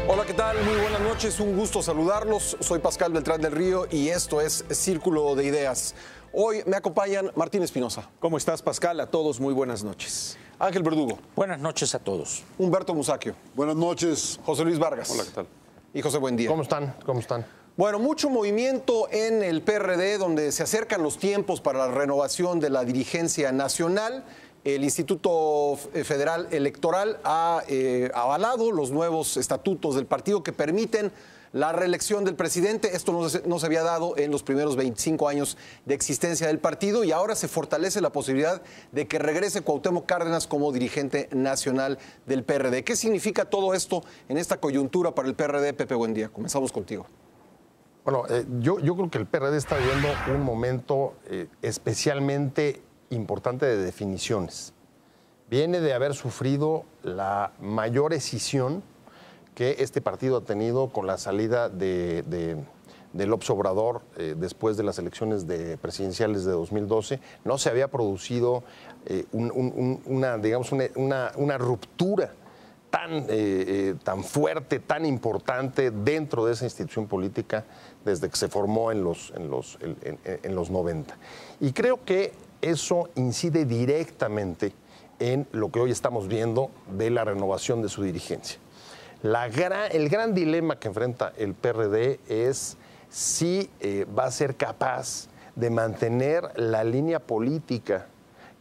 Hola, ¿qué tal? Muy buenas noches, un gusto saludarlos. Soy Pascal Beltrán del Río y esto es Círculo de Ideas. Hoy me acompañan Martín Espinosa. ¿Cómo estás, Pascal? A todos, muy buenas noches. Ángel Verdugo. Buenas noches a todos. Humberto Musacchio. Buenas noches. José Luis Vargas. Hola, ¿qué tal? Y José Buendía. ¿Cómo están? ¿Cómo están? Bueno, mucho movimiento en el PRD, donde se acercan los tiempos para la renovación de la dirigencia nacional. El Instituto Federal Electoral ha avalado los nuevos estatutos del partido que permiten la reelección del presidente. Esto no se había dado en los primeros 25 años de existencia del partido y ahora se fortalece la posibilidad de que regrese Cuauhtémoc Cárdenas como dirigente nacional del PRD. ¿Qué significa todo esto en esta coyuntura para el PRD? Pepe Buendía, comenzamos contigo. Bueno, yo creo que el PRD está viviendo un momento especialmente importante de definiciones. Viene de haber sufrido la mayor escisión que este partido ha tenido con la salida de López Obrador después de las elecciones presidenciales de 2012. No se había producido una ruptura tan fuerte, tan importante dentro de esa institución política desde que se formó en los 90. Y creo que eso incide directamente en lo que hoy estamos viendo de la renovación de su dirigencia. El gran dilema que enfrenta el PRD es si va a ser capaz de mantener la línea política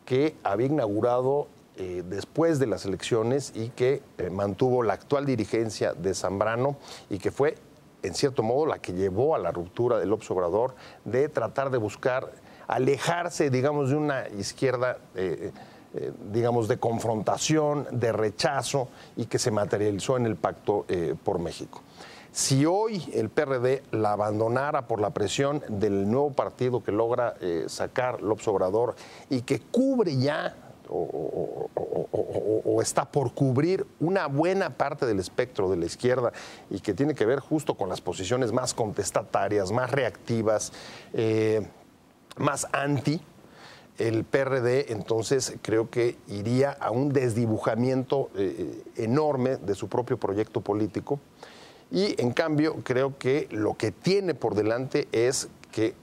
que había inaugurado después de las elecciones y que mantuvo la actual dirigencia de Zambrano y que fue, en cierto modo, la que llevó a la ruptura de López Obrador, de tratar de buscar alejarse, digamos, de una izquierda, digamos, de confrontación, de rechazo y que se materializó en el Pacto por México. Si hoy el PRD la abandonara por la presión del nuevo partido que logra sacar López Obrador y que cubre ya o está por cubrir una buena parte del espectro de la izquierda y que tiene que ver justo con las posiciones más contestatarias, más reactivas, más anti, el PRD entonces creo que iría a un desdibujamiento enorme de su propio proyecto político y en cambio creo que lo que tiene por delante es que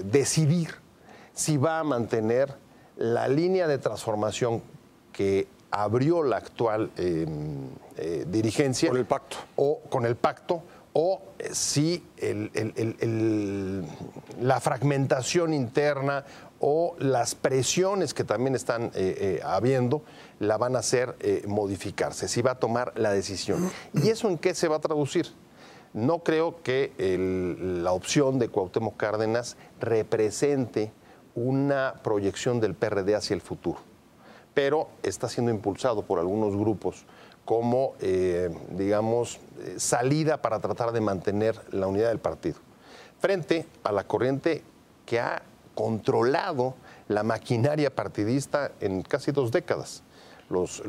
decidir si va a mantener la línea de transformación que abrió la actual dirigencia con el pacto o si la fragmentación interna o las presiones que también están habiendo la van a hacer modificarse, si va a tomar la decisión. ¿Y eso en qué se va a traducir? No creo que la opción de Cuauhtémoc Cárdenas represente una proyección del PRD hacia el futuro, pero está siendo impulsado por algunos grupos como, digamos, salida para tratar de mantener la unidad del partido, frente a la corriente que ha controlado la maquinaria partidista en casi 2 décadas. Los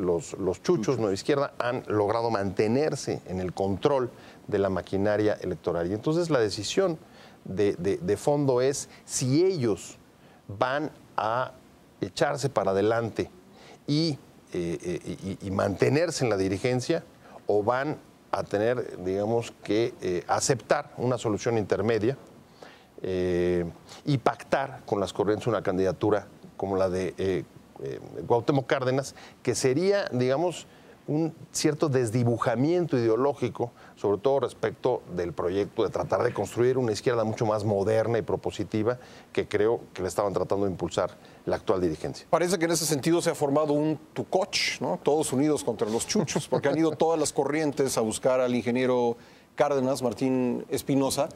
chuchos Nueva Izquierda han logrado mantenerse en el control de la maquinaria electoral. Y entonces la decisión de fondo es si ellos van a echarse para adelante y mantenerse en la dirigencia o van a tener, digamos, que aceptar una solución intermedia y pactar con las corrientes una candidatura como la de Cuauhtémoc Cárdenas, que sería, digamos, un cierto desdibujamiento ideológico, sobre todo respecto del proyecto de tratar de construir una izquierda mucho más moderna y propositiva que creo que le estaban tratando de impulsar la actual dirigencia. Parece que en ese sentido se ha formado un tucoch, ¿no? Todos unidos contra los chuchos, porque han ido todas las corrientes a buscar al ingeniero Cárdenas, Martín Espinosa,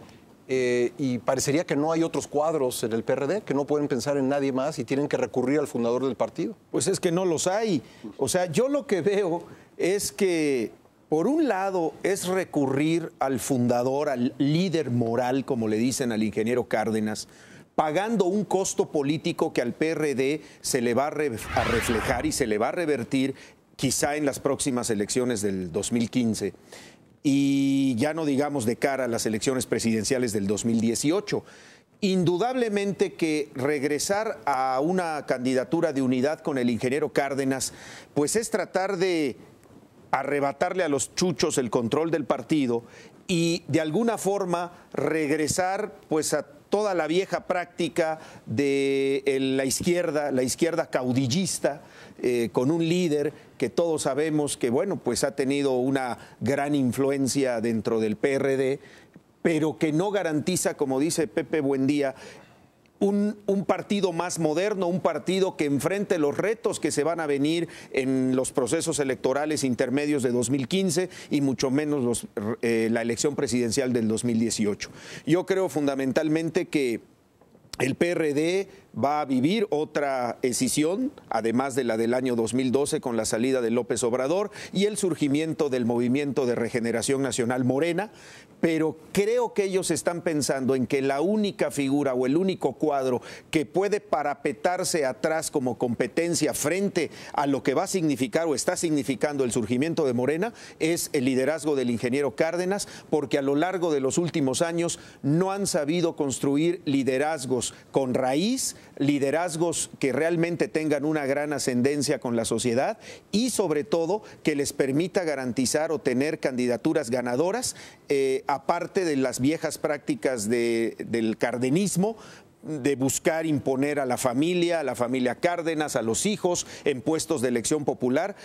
y parecería que no hay otros cuadros en el PRD, que no pueden pensar en nadie más y tienen que recurrir al fundador del partido. Pues es que no los hay. O sea, yo lo que veo es que Por un lado, es recurrir al fundador, al líder moral, como le dicen al ingeniero Cárdenas, pagando un costo político que al PRD se le va a reflejar y se le va a revertir quizá en las próximas elecciones del 2015. Y ya no digamos de cara a las elecciones presidenciales del 2018. Indudablemente que regresar a una candidatura de unidad con el ingeniero Cárdenas, pues es tratar de arrebatarle a los chuchos el control del partido y de alguna forma regresar pues a toda la vieja práctica de la izquierda caudillista, con un líder que todos sabemos que, bueno, pues ha tenido una gran influencia dentro del PRD, pero que no garantiza, como dice Pepe Buendía, un partido más moderno, un partido que enfrente los retos que se van a venir en los procesos electorales intermedios de 2015 y mucho menos la elección presidencial del 2018. Yo creo fundamentalmente que el PRD va a vivir otra escisión, además de la del año 2012 con la salida de López Obrador y el surgimiento del Movimiento de Regeneración Nacional Morena, pero creo que ellos están pensando en que la única figura o el único cuadro que puede parapetarse atrás como competencia frente a lo que va a significar o está significando el surgimiento de Morena es el liderazgo del ingeniero Cárdenas, porque a lo largo de los últimos años no han sabido construir liderazgos con raíz, liderazgos que realmente tengan una gran ascendencia con la sociedad y sobre todo que les permita garantizar o tener candidaturas ganadoras, aparte de las viejas prácticas del cardenismo, de buscar imponer a la familia Cárdenas, a los hijos en puestos de elección popular,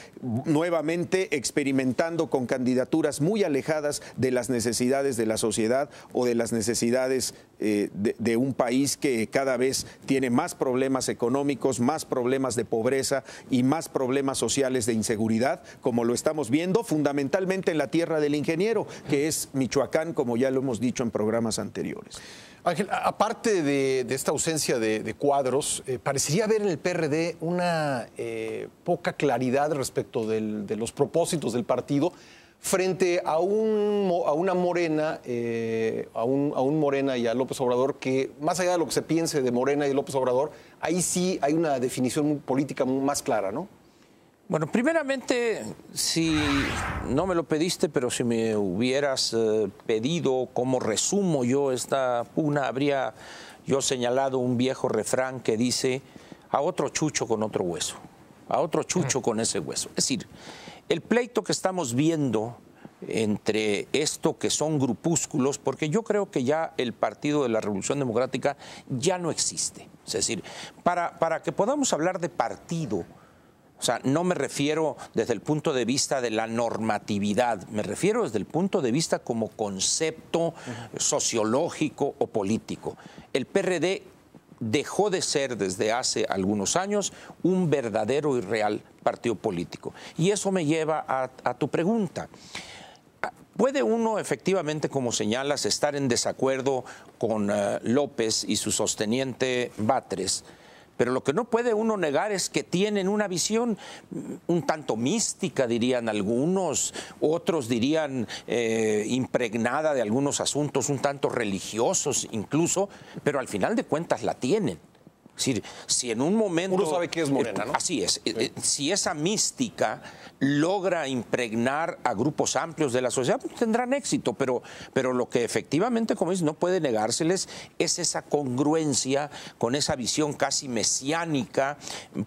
nuevamente experimentando con candidaturas muy alejadas de las necesidades de la sociedad o de las necesidades de un país que cada vez tiene más problemas económicos, más problemas de pobreza y más problemas sociales de inseguridad, como lo estamos viendo fundamentalmente en la tierra del ingeniero, que es Michoacán, como ya lo hemos dicho en programas anteriores. Ángel, aparte de esta ausencia de cuadros, parecería haber en el PRD una poca claridad respecto de los propósitos del partido frente a una Morena, a un Morena y a López Obrador, que más allá de lo que se piense de Morena y López Obrador, ahí sí hay una definición política más clara, ¿no? Bueno, primeramente, si no me lo pediste, pero si me hubieras pedido cómo resumo yo esta pugna, habría yo señalado un viejo refrán que dice: a otro chucho con otro hueso, a otro chucho con ese hueso. Es decir, el pleito que estamos viendo entre esto que son grupúsculos, porque yo creo que ya el Partido de la Revolución Democrática ya no existe. Es decir, para que podamos hablar de partido, o sea, no me refiero desde el punto de vista de la normatividad, me refiero desde el punto de vista como concepto sociológico o político. El PRD dejó de ser desde hace algunos años un verdadero y real partido político. Y eso me lleva a tu pregunta. ¿Puede uno efectivamente, como señalas, estar en desacuerdo con López y su sosteniente Batres? Pero lo que no puede uno negar es que tienen una visión un tanto mística, dirían algunos, otros dirían impregnada de algunos asuntos un tanto religiosos incluso, pero al final de cuentas la tienen. Es decir, si en un momento... Uno sabe que es Morena, ¿no? Así es. Si esa mística logra impregnar a grupos amplios de la sociedad, pues tendrán éxito, pero lo que efectivamente, como dices, no puede negárseles es esa congruencia con esa visión casi mesiánica,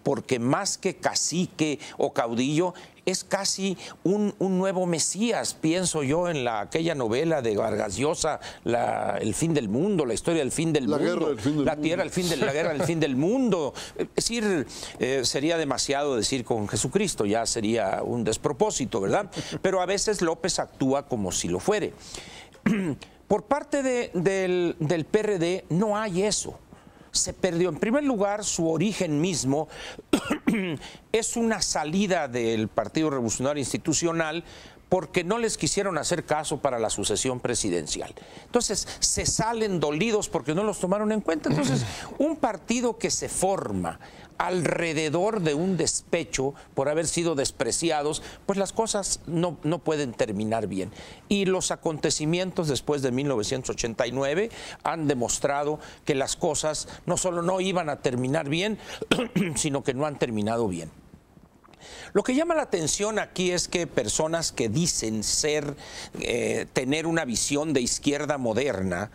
porque más que cacique o caudillo, es casi un nuevo Mesías, pienso yo en aquella novela de Vargas Llosa, El fin del mundo, la historia del fin del mundo. Guerra del fin del la mundo. tierra, la guerra del fin del mundo. Es decir, sería demasiado decir con Jesucristo, ya sería un despropósito, ¿verdad? Pero a veces López actúa como si lo fuere. Por parte del PRD no hay eso. Se perdió. En primer lugar, su origen mismo es una salida del Partido Revolucionario Institucional porque no les quisieron hacer caso para la sucesión presidencial. Entonces, se salen dolidos porque no los tomaron en cuenta. Entonces, un partido que se forma alrededor de un despecho por haber sido despreciados, pues las cosas no pueden terminar bien. Y los acontecimientos después de 1989 han demostrado que las cosas no solo no iban a terminar bien, sino que no han terminado bien. Lo que llama la atención aquí es que personas que dicen tener una visión de izquierda moderna,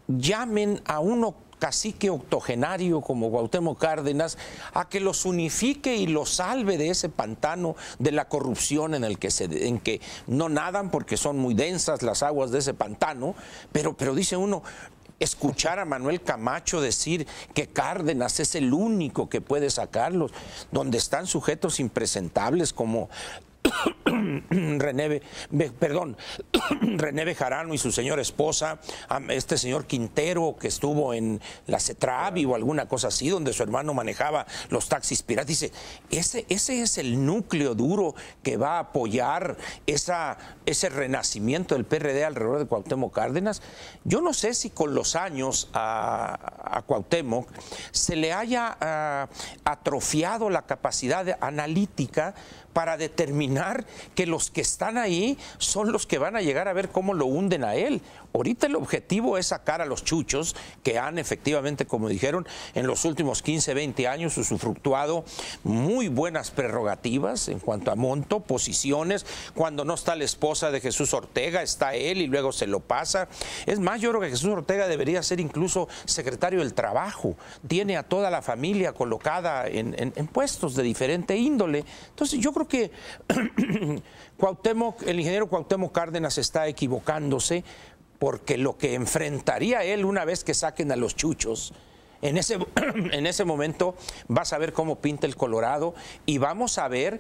llamen a uno cacique octogenario como Cuauhtémoc Cárdenas a que los unifique y los salve de ese pantano de la corrupción en que no nadan porque son muy densas las aguas de ese pantano, pero dice uno, escuchar a Manuel Camacho decir que Cárdenas es el único que puede sacarlos, donde están sujetos impresentables como René Bejarano y su señora esposa, este señor Quintero que estuvo en la CETRAVI o alguna cosa así, donde su hermano manejaba los taxis piratas. Dice, ese es el núcleo duro que va a apoyar ese renacimiento del PRD alrededor de Cuauhtémoc Cárdenas. Yo no sé si con los años a Cuauhtémoc se le haya atrofiado la capacidad analítica para determinar que los que están ahí son los que van a llegar a ver cómo lo hunden a él. Ahorita el objetivo es sacar a los chuchos que han efectivamente, como dijeron, en los últimos 15, 20 años usufructuado muy buenas prerrogativas en cuanto a monto, posiciones. Cuando no está la esposa de Jesús Ortega, está él y luego se lo pasa. Es más, yo creo que Jesús Ortega debería ser incluso secretario del Trabajo. Tiene a toda la familia colocada en puestos de diferente índole. Entonces yo creo que el ingeniero Cuauhtémoc Cárdenas está equivocándose, porque lo que enfrentaría él una vez que saquen a los chuchos, en ese momento vas a ver cómo pinta el Colorado y vamos a ver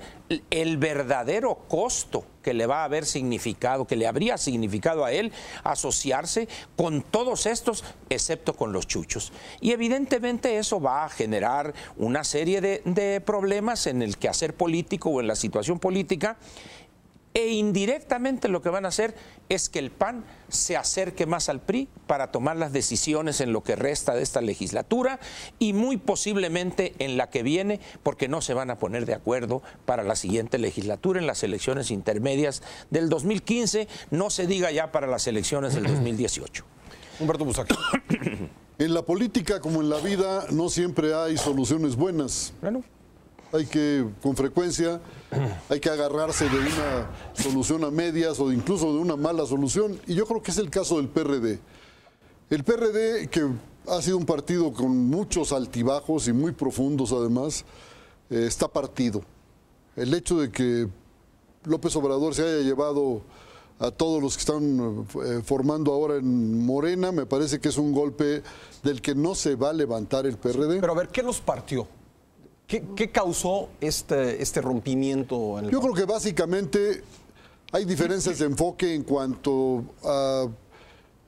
el verdadero costo que le va a haber significado, que le habría significado a él asociarse con todos estos, excepto con los chuchos. Y evidentemente eso va a generar una serie de problemas en el quehacer político o en la situación política. E indirectamente lo que van a hacer es que el PAN se acerque más al PRI para tomar las decisiones en lo que resta de esta legislatura y muy posiblemente en la que viene, porque no se van a poner de acuerdo para la siguiente legislatura en las elecciones intermedias del 2015, no se diga ya para las elecciones del 2018. Humberto Busac. En la política como en la vida no siempre hay soluciones buenas. Bueno. Hay que, con frecuencia, hay que agarrarse de una solución a medias o incluso de una mala solución. Y yo creo que es el caso del PRD. El PRD, que ha sido un partido con muchos altibajos y muy profundos además, está partido. El hecho de que López Obrador se haya llevado a todos los que están formando ahora en Morena, me parece que es un golpe del que no se va a levantar el PRD. Pero a ver, ¿qué los partió? ¿Qué causó este rompimiento? Yo creo que básicamente hay diferencias de enfoque en cuanto a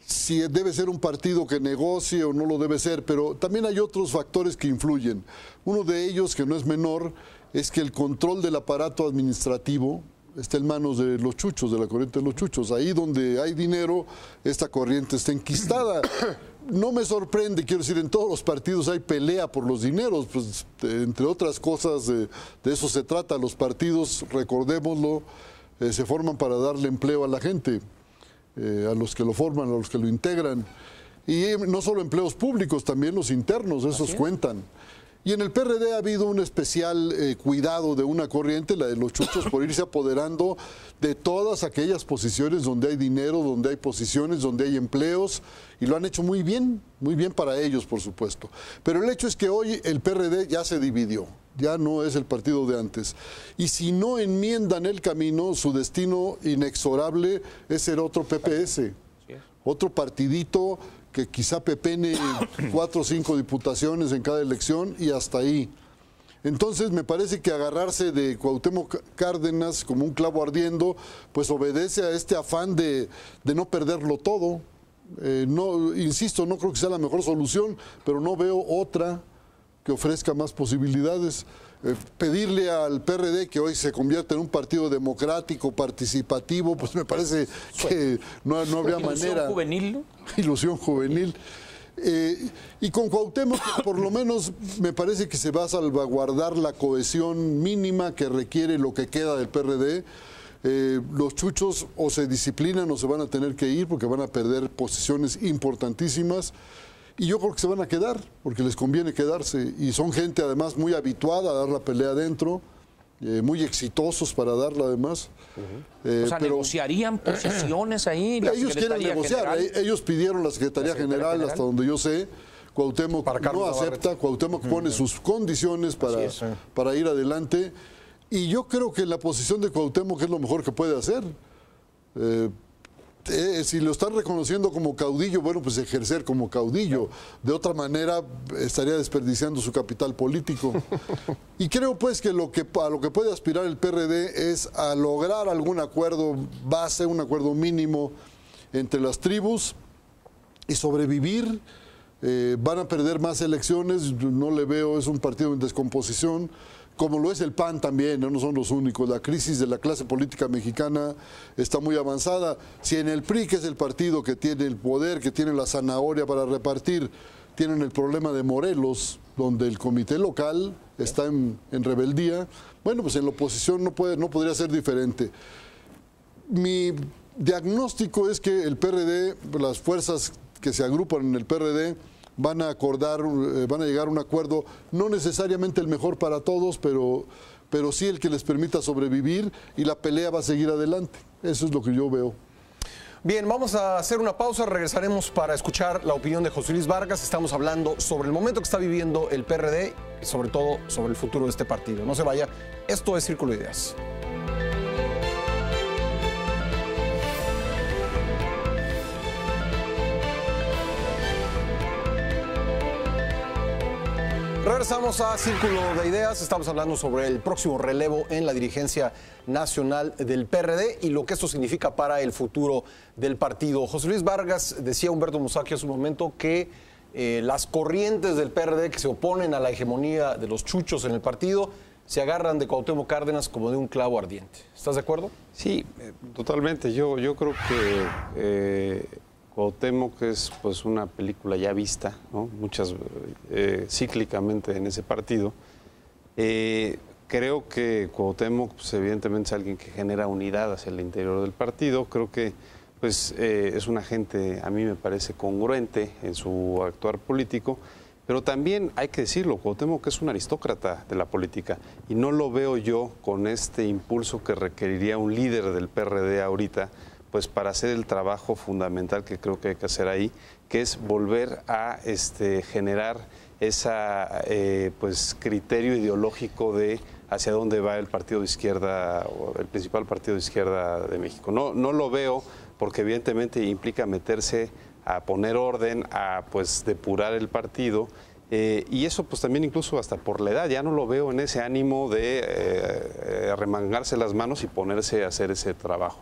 si debe ser un partido que negocie o no lo debe ser, pero también hay otros factores que influyen. Uno de ellos, que no es menor, es que el control del aparato administrativo está en manos de los chuchos, de la corriente de los chuchos. Ahí donde hay dinero, esta corriente está enquistada. No me sorprende, quiero decir, en todos los partidos hay pelea por los dineros, pues entre otras cosas de eso se trata. Los partidos, recordémoslo, se forman para darle empleo a la gente, a los que lo forman, a los que lo integran. Y no solo empleos públicos, también los internos, esos cuentan. Y en el PRD ha habido un especial cuidado de una corriente, la de los chuchos, por irse apoderando de todas aquellas posiciones donde hay dinero, donde hay posiciones, donde hay empleos, y lo han hecho muy bien para ellos, por supuesto. Pero el hecho es que hoy el PRD ya se dividió, ya no es el partido de antes. Y si no enmiendan el camino, su destino inexorable es ser otro PPS, otro partidito que quizá pepene 4 o 5 diputaciones en cada elección y hasta ahí. Entonces me parece que agarrarse de Cuauhtémoc Cárdenas como un clavo ardiendo, pues obedece a este afán de no perderlo todo. No, insisto, no creo que sea la mejor solución, pero no veo otra que ofrezca más posibilidades. pedirle al PRD que hoy se convierta en un partido democrático, participativo, pues me parece que no habría manera. Juvenil, ¿no? Ilusión juvenil. Y con Cuauhtémoc, por lo menos, me parece que se va a salvaguardar la cohesión mínima que requiere lo que queda del PRD. Los chuchos o se disciplinan o se van a tener que ir porque van a perder posiciones importantísimas. Y yo creo que se van a quedar, porque les conviene quedarse. Y son gente además muy habituada a dar la pelea adentro, muy exitosos para darla además. O sea, ¿negociarían posiciones ahí? Ellos quieren negociar, ellos pidieron la Secretaría General, hasta donde yo sé. Cuauhtémoc no acepta, Cuauhtémoc pone sus condiciones para ir adelante. Y yo creo que la posición de Cuauhtémoc es lo mejor que puede hacer. Si lo están reconociendo como caudillo, bueno, pues ejercer como caudillo. De otra manera, estaría desperdiciando su capital político. Y creo, pues, que a lo que puede aspirar el PRD es a lograr algún acuerdo base, un acuerdo mínimo entre las tribus y sobrevivir. Van a perder más elecciones, no le veo, es un partido en descomposición. Como lo es el PAN también, no son los únicos. La crisis de la clase política mexicana está muy avanzada. Si en el PRI, que es el partido que tiene el poder, que tiene la zanahoria para repartir, tienen el problema de Morelos, donde el comité local está en rebeldía, bueno, pues en la oposición no podría ser diferente. Mi diagnóstico es que el PRD, las fuerzas que se agrupan en el PRD, van a llegar a un acuerdo, no necesariamente el mejor para todos, pero sí el que les permita sobrevivir, y la pelea va a seguir adelante. Eso es lo que yo veo. Bien, vamos a hacer una pausa, regresaremos para escuchar la opinión de José Luis Vargas. Estamos hablando sobre el momento que está viviendo el PRD y sobre todo sobre el futuro de este partido. No se vaya, esto es Círculo de Ideas. Regresamos a Círculo de Ideas, estamos hablando sobre el próximo relevo en la dirigencia nacional del PRD y lo que esto significa para el futuro del partido. José Luis Vargas, decía Humberto Musacchio hace un momento que las corrientes del PRD que se oponen a la hegemonía de los chuchos en el partido se agarran de Cuauhtémoc Cárdenas como de un clavo ardiente. ¿Estás de acuerdo? Sí, totalmente. Yo creo que Cuauhtémoc es pues una película ya vista, ¿no? Muchas cíclicamente en ese partido. Creo que Cuauhtémoc pues, evidentemente es alguien que genera unidad hacia el interior del partido. Creo que pues es una gente, a mí me parece, congruente en su actuar político, pero también hay que decirlo, Cuauhtémoc es un aristócrata de la política y no lo veo yo con este impulso que requeriría un líder del PRD ahorita, pues para hacer el trabajo fundamental que creo que hay que hacer ahí, que es volver a generar esa pues criterio ideológico de hacia dónde va el partido de izquierda, o el principal partido de izquierda de México. No lo veo porque evidentemente implica meterse a poner orden, a pues depurar el partido, y eso pues también incluso hasta por la edad, ya no lo veo en ese ánimo de arremangarse las manos y ponerse a hacer ese trabajo.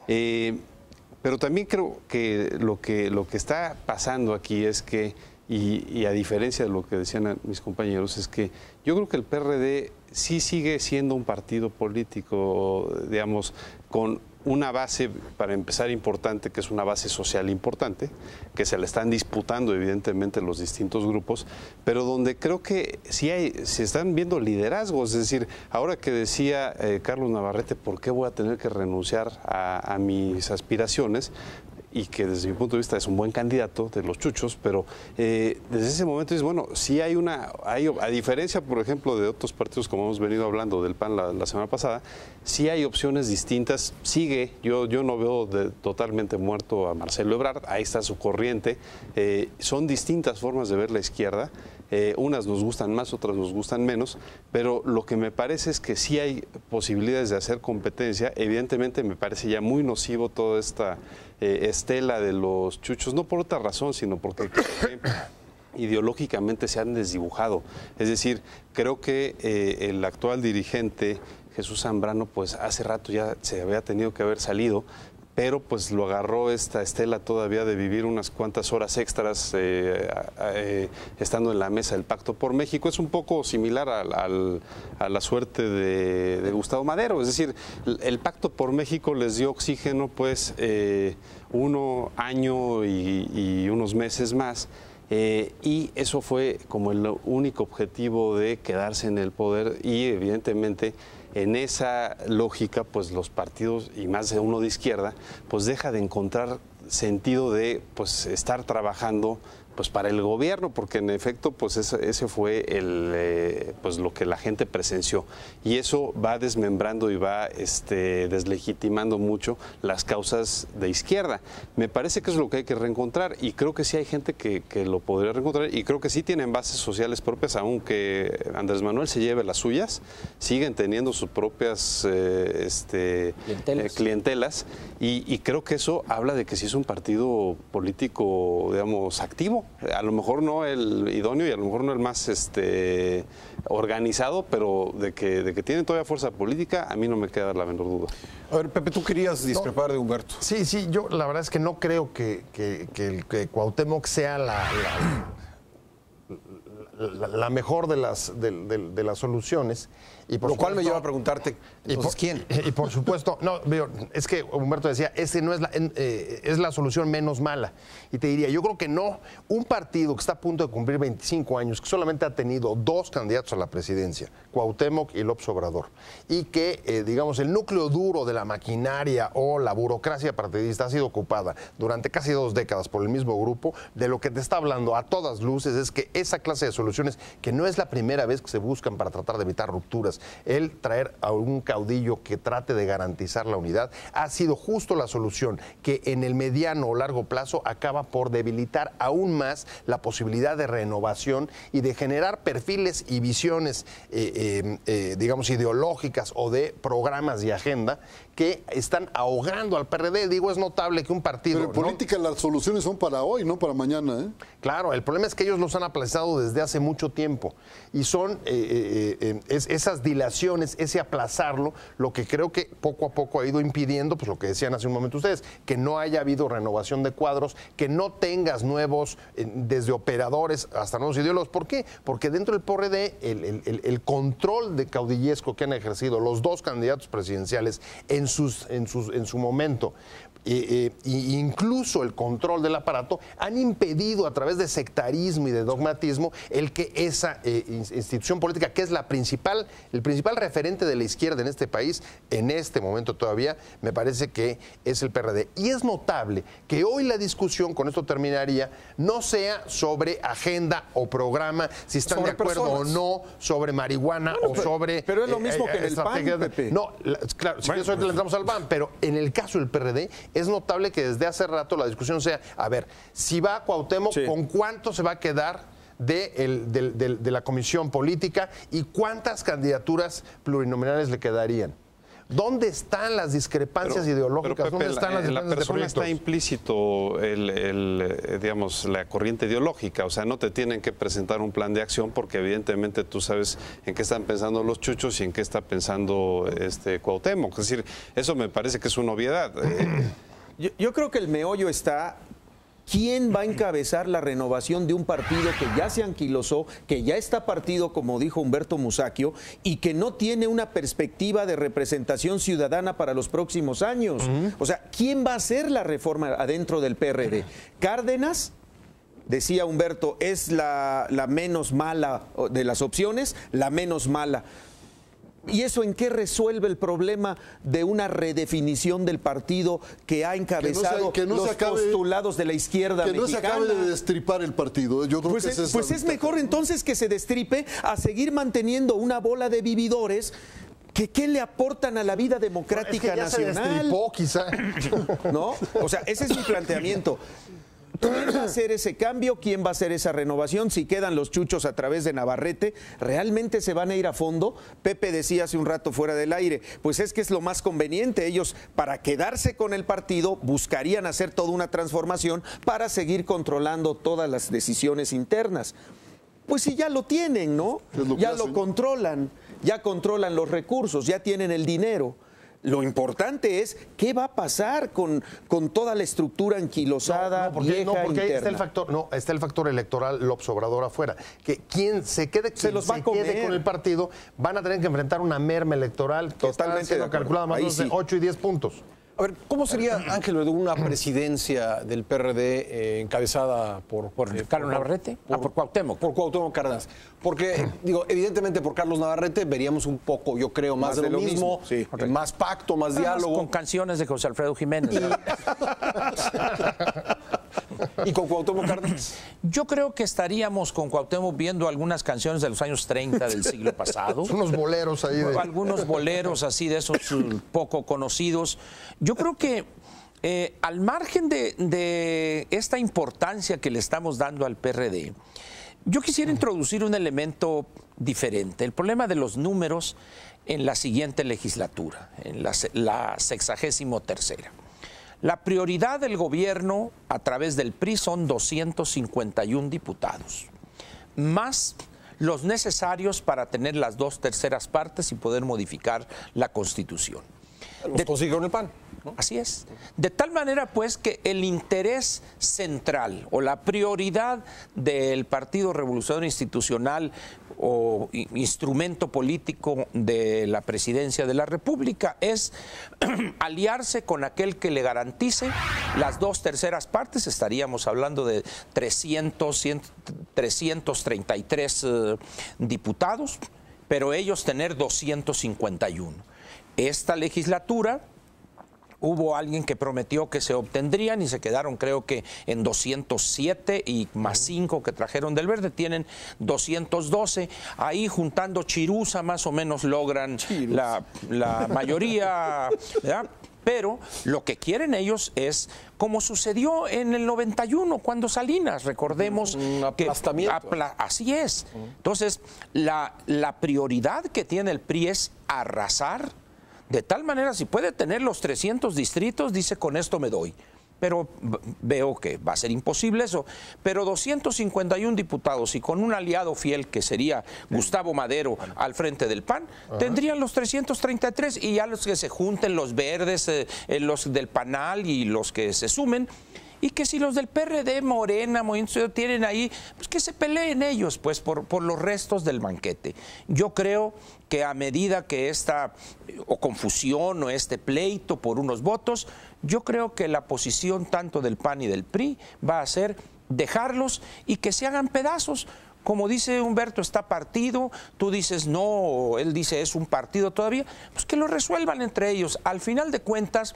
Pero también creo que lo que está pasando aquí es que, y a diferencia de lo que decían mis compañeros, es que yo creo que el PRD sí sigue siendo un partido político, digamos, con una base, para empezar, importante, que es una base social importante, que se la están disputando evidentemente los distintos grupos, pero donde creo que se están viendo liderazgos. Es decir, ahora que decía Carlos Navarrete, ¿por qué voy a tener que renunciar a mis aspiraciones? Y que desde mi punto de vista es un buen candidato de los chuchos, pero desde ese momento es bueno, sí hay a diferencia, por ejemplo, de otros partidos como hemos venido hablando del PAN la semana pasada, sí hay opciones distintas. Sigue, yo no veo totalmente muerto a Marcelo Ebrard, ahí está su corriente, son distintas formas de ver la izquierda. Unas nos gustan más, otras nos gustan menos, pero lo que me parece es que sí hay posibilidades de hacer competencia. Evidentemente me parece ya muy nocivo toda esta estela de los chuchos, no por otra razón, sino porque ideológicamente se han desdibujado. Es decir, creo que el actual dirigente, Jesús Zambrano, pues hace rato ya se había tenido que haber salido, pero pues lo agarró esta Estela todavía de vivir unas cuantas horas extras estando en la mesa del Pacto por México. Es un poco similar a la suerte de Gustavo Madero, es decir, el Pacto por México les dio oxígeno pues 1 año y unos meses más. Y eso fue como el único objetivo de quedarse en el poder y evidentemente en esa lógica pues los partidos y más de uno de izquierda pues deja de encontrar sentido de pues estar trabajando pues para el gobierno, porque en efecto pues ese fue pues lo que la gente presenció y eso va desmembrando y va deslegitimando mucho las causas de izquierda. Me parece que es lo que hay que reencontrar y creo que sí hay gente que lo podría reencontrar y creo que sí tienen bases sociales propias, aunque Andrés Manuel se lleve las suyas, siguen teniendo sus propias clientelas y creo que eso habla de que sí es un partido político, digamos, activo. A lo mejor no el idóneo y a lo mejor no el más organizado, pero de que tienen todavía fuerza política, a mí no me queda la menor duda. A ver, Pepe, tú querías discrepar de Humberto. Sí, yo la verdad es que no creo que Cuauhtémoc sea la mejor de las soluciones. Y por lo cual supuesto, me lleva a preguntarte, entonces, ¿quién? Y por supuesto, no, es que Humberto decía, no es la solución menos mala. Y te diría, yo creo que no. Un partido que está a punto de cumplir 25 años, que solamente ha tenido 2 candidatos a la presidencia, Cuauhtémoc y López Obrador, y que, digamos, el núcleo duro de la maquinaria o la burocracia partidista ha sido ocupada durante casi 2 décadas por el mismo grupo, de lo que te está hablando a todas luces es que esa clase de soluciones, que no es la primera vez que se buscan para tratar de evitar rupturas, el traer a un caudillo que trate de garantizar la unidad, ha sido justo la solución que en el mediano o largo plazo acaba por debilitar aún más la posibilidad de renovación y de generar perfiles y visiones, digamos, ideológicas o de programas y agenda que están ahogando al PRD. Digo, es notable que un partido... Pero en política las soluciones son para hoy, no para mañana, ¿eh? Claro, el problema es que ellos los han aplazado desde hace mucho tiempo y son esas dilaciones, ese aplazarlo, lo que creo que poco a poco ha ido impidiendo, pues lo que decían hace un momento ustedes, que no haya habido renovación de cuadros, que no tengas nuevos, desde operadores hasta nuevos ideólogos. ¿Por qué? Porque dentro del PRD el control de caudillesco que han ejercido los 2 candidatos presidenciales en su momento, incluso el control del aparato, han impedido a través de sectarismo y de dogmatismo el que esa institución política, que es el principal referente de la izquierda en este país, en este momento todavía, me parece que es el PRD. Y es notable que hoy la discusión, con esto terminaría, no sea sobre agenda o programa, si están sobre de acuerdo personas o no, sobre marihuana o sobre... Pero es lo mismo que en el PAN, Pepe. No, claro, si eso le entramos al PAN, pero en el caso del PRD es notable que desde hace rato la discusión sea, a ver, si va Cuauhtémoc, sí, ¿con cuánto se va a quedar de la comisión política y cuántas candidaturas plurinominales le quedarían? ¿Dónde están las discrepancias ideológicas? Pero, Pepe, ¿dónde están las la discrepancias persona de está implícito digamos, la corriente ideológica? O sea, no te tienen que presentar un plan de acción porque evidentemente tú sabes en qué están pensando los chuchos y en qué está pensando Cuauhtémoc. Es decir, eso me parece que es una obviedad. Yo creo que el meollo está... ¿Quién va a encabezar la renovación de un partido que ya se anquilosó, que ya está partido, como dijo Humberto Musacchio, y que no tiene una perspectiva de representación ciudadana para los próximos años? O sea, ¿quién va a hacer la reforma adentro del PRD? ¿Cárdenas? Decía Humberto, es la menos mala de las opciones, la menos mala. ¿Y eso en qué resuelve el problema de una redefinición del partido que ha encabezado los postulados de la izquierda mexicana? Que no se acabe de destripar el partido. Yo creo que es mejor entonces que se destripe a seguir manteniendo una bola de vividores ¿qué le aportan a la vida democrática nacional? Se destripó, quizá. ¿No? O sea, ese es mi planteamiento. ¿Quién va a hacer ese cambio? ¿Quién va a hacer esa renovación? Si quedan los chuchos a través de Navarrete, ¿realmente se van a ir a fondo? Pepe decía hace un rato fuera del aire, pues es que es lo más conveniente. Ellos, para quedarse con el partido, buscarían hacer toda una transformación para seguir controlando todas las decisiones internas. Pues si ya lo tienen, ¿no? Ya lo controlan, ya controlan los recursos, ya tienen el dinero. Lo importante es qué va a pasar con toda la estructura anquilosada, porque vieja, ahí está el interna. factor, está el factor electoral López Obrador afuera. Que quien se quede, Se los va a comer. quede con el partido, van a tener que enfrentar una merma electoral que Totalmente está siendo de acuerdo. calculada más o Ahí menos de sí. 8 y 10 puntos. A ver, ¿cómo sería, Ángel, una presidencia del PRD encabezada por Carlos Navarrete? Por Cuauhtémoc. Por Cuauhtémoc Cárdenas. Porque, digo, evidentemente por Carlos Navarrete veríamos un poco, yo creo, más de lo mismo, sí. más pacto, más diálogo. Con canciones de José Alfredo Jiménez. ¿no? ¿Y con Cuauhtémoc Cárdenas? Yo creo que estaríamos con Cuauhtémoc viendo algunas canciones de los años 30 del siglo pasado. Unos boleros ahí de... Algunos boleros así de esos poco conocidos. Yo creo que al margen de esta importancia que le estamos dando al PRD, yo quisiera introducir un elemento diferente. El problema de los números en la siguiente legislatura, en la 63ª. La prioridad del gobierno a través del PRI son 251 diputados, más los necesarios para tener las 2/3 partes y poder modificar la Constitución. Los consigue con el PAN, ¿no? Así es. De tal manera, pues, que el interés central o la prioridad del Partido Revolucionario Institucional o instrumento político de la presidencia de la República es aliarse con aquel que le garantice las 2/3 partes. Estaríamos hablando de 333 diputados, pero ellos tener 251. Esta legislatura hubo alguien que prometió que se obtendrían y se quedaron, creo que en 207 y más 5 que trajeron del Verde, tienen 212. Ahí juntando chiruza más o menos logran la mayoría, ¿verdad? Pero lo que quieren ellos es, como sucedió en el 91, cuando Salinas, recordemos un aplastamiento. Así es. Entonces, la prioridad que tiene el PRI es arrasar. De tal manera, si puede tener los 300 distritos, dice, con esto me doy. Pero veo que va a ser imposible eso. Pero 251 diputados y con un aliado fiel que sería Gustavo Madero al frente del PAN, tendrían los 333 y ya los que se junten, los verdes, los del PANAL y los que se sumen. Y que si los del PRD, Morena, Movimiento Ciudadano tienen ahí, pues que se peleen ellos, pues por los restos del banquete. Yo creo que a medida que esta o confusión o este pleito por unos votos, yo creo que la posición tanto del PAN y del PRI va a ser dejarlos y que se hagan pedazos. Como dice Humberto, está partido, tú dices no, él dice es un partido todavía, pues que lo resuelvan entre ellos. Al final de cuentas,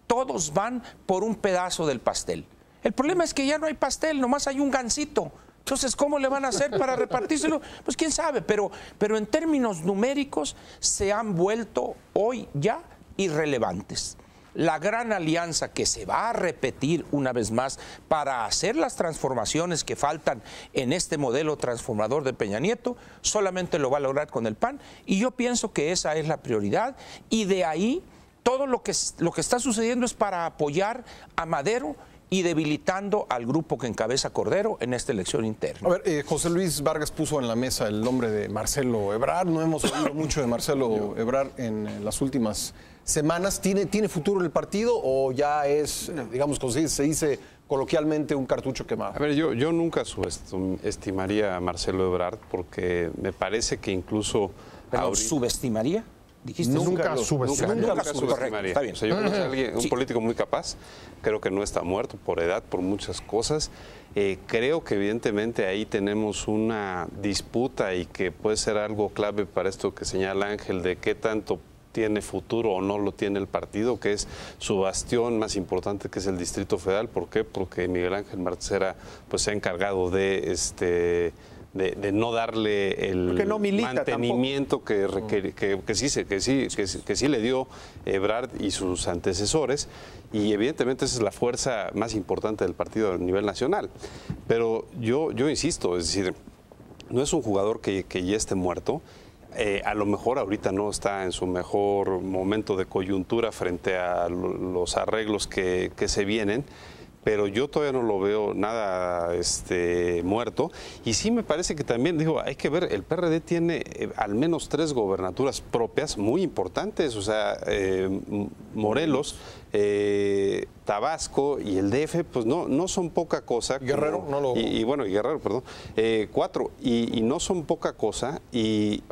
todos van por un pedazo del pastel. El problema es que ya no hay pastel, nomás hay un gansito. Entonces, ¿cómo le van a hacer para repartírselo? Pues quién sabe, pero en términos numéricos se han vuelto hoy ya irrelevantes. La gran alianza que se va a repetir una vez más para hacer las transformaciones que faltan en este modelo transformador de Peña Nieto, solamente lo va a lograr con el PAN. Y yo pienso que esa es la prioridad y de ahí todo lo que está sucediendo es para apoyar a Madero y debilitando al grupo que encabeza Cordero en esta elección interna. A ver, José Luis Vargas puso en la mesa el nombre de Marcelo Ebrard. No hemos oído mucho de Marcelo Ebrard en las últimas semanas. ¿Tiene futuro en el partido o ya es, digamos, como se dice coloquialmente, un cartucho quemado? A ver, yo nunca subestimaría a Marcelo Ebrard porque me parece que incluso... ¿Pero subestimaría? ¿Dijiste? Nunca subestimaría. Nunca subestimaría. Está bien. O sea, yo creo que alguien, un Sí. político muy capaz, creo que no está muerto por edad, por muchas cosas. Creo que evidentemente ahí tenemos una disputa y que puede ser algo clave para esto que señala Ángel, de qué tanto tiene futuro o no lo tiene el partido, que es su bastión más importante, que es el Distrito Federal. ¿Por qué? Porque Miguel Ángel Marcera pues, se ha encargado de no darle el no milita mantenimiento que sí le dio Ebrard y sus antecesores, y evidentemente esa es la fuerza más importante del partido a nivel nacional. Pero yo insisto, es decir, no es un jugador que ya esté muerto. A lo mejor ahorita no está en su mejor momento de coyuntura frente a los arreglos que se vienen, pero yo todavía no lo veo nada muerto. Y sí me parece que también, digo, hay que ver, el PRD tiene al menos 3 gobernaturas propias muy importantes, o sea, Morelos, Tabasco y el DF, pues no son poca cosa. Guerrero, no lo... Y Guerrero, perdón. 4, y no son poca cosa, y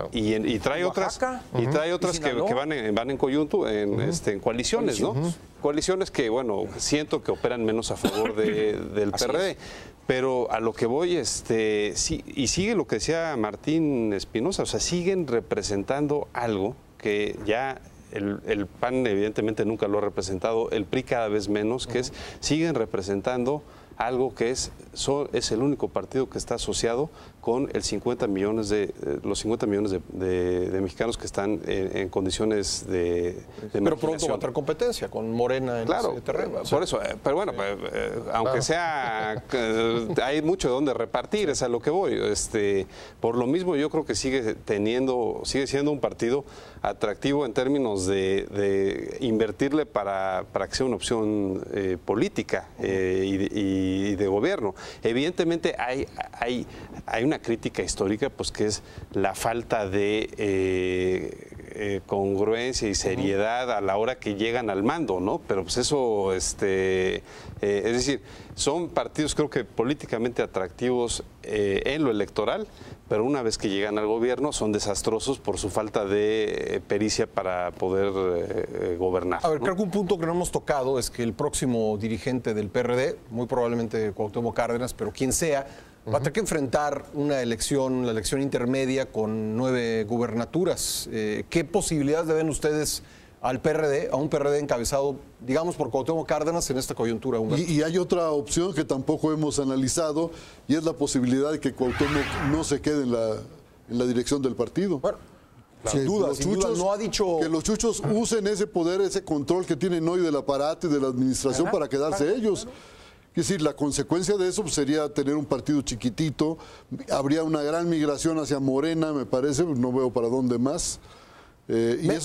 trae otras, y trae otras que van en coyunto, en coaliciones, ¿no? Coaliciones que, bueno, siento que operan menos a favor del PRD. Pero a lo que voy, sí, y sigue lo que decía Martín Espinosa, o sea, siguen representando algo que ya el PAN evidentemente nunca lo ha representado, el PRI cada vez menos, que siguen representando algo que es el único partido que está asociado con el los 50 millones de mexicanos que están en condiciones de Pero pronto va a tener competencia con Morena en ese terreno. Por eso, pero bueno, aunque sea, hay mucho de dónde repartir, es a lo que voy. Por lo mismo yo creo que sigue siendo un partido atractivo en términos de invertirle para que sea una opción política y de gobierno. Evidentemente hay una crítica histórica, pues, que es la falta de congruencia y seriedad a la hora que llegan al mando, ¿no? Pero pues eso, es decir, son partidos creo que políticamente atractivos en lo electoral, pero una vez que llegan al gobierno son desastrosos por su falta de pericia para poder gobernar. A ver, ¿no? creo que un punto que no hemos tocado es que el próximo dirigente del PRD, muy probablemente Cuauhtémoc Cárdenas, pero quien sea, va a tener que enfrentar la elección intermedia con 9 gubernaturas. ¿Qué posibilidades le ven ustedes al PRD, a un PRD encabezado, digamos, por Cuauhtémoc Cárdenas en esta coyuntura? Y hay otra opción que tampoco hemos analizado, y es la posibilidad de que Cuauhtémoc no se quede en la dirección del partido. Bueno, sin duda, no ha dicho... Que los chuchos usen ese poder, ese control que tienen hoy del aparato y de la administración para quedarse ellos. Es decir, la consecuencia de eso sería tener un partido chiquitito, habría una gran migración hacia Morena, me parece, no veo para dónde más.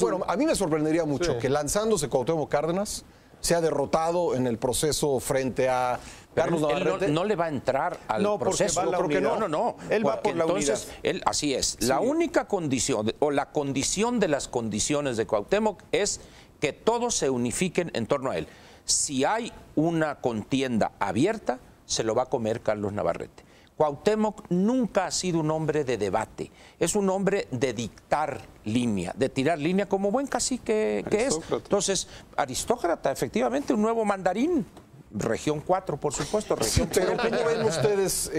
Bueno, a mí me sorprendería mucho que lanzándose Cuauhtémoc Cárdenas sea derrotado en el proceso frente a Carlos Navarrete. No le va a entrar al proceso. Va a la unidad. No. Él va por la unidad. Así es. Sí. La única condición, o la condición de las condiciones de Cuauhtémoc, es que todos se unifiquen en torno a él. Si hay una contienda abierta, se lo va a comer Carlos Navarrete. Cuauhtémoc nunca ha sido un hombre de debate, es un hombre de dictar línea, de tirar línea como buen cacique que es. Entonces, aristócrata, efectivamente, un nuevo mandarín. Región 4, por supuesto. Región Pero ¿cómo ven ustedes,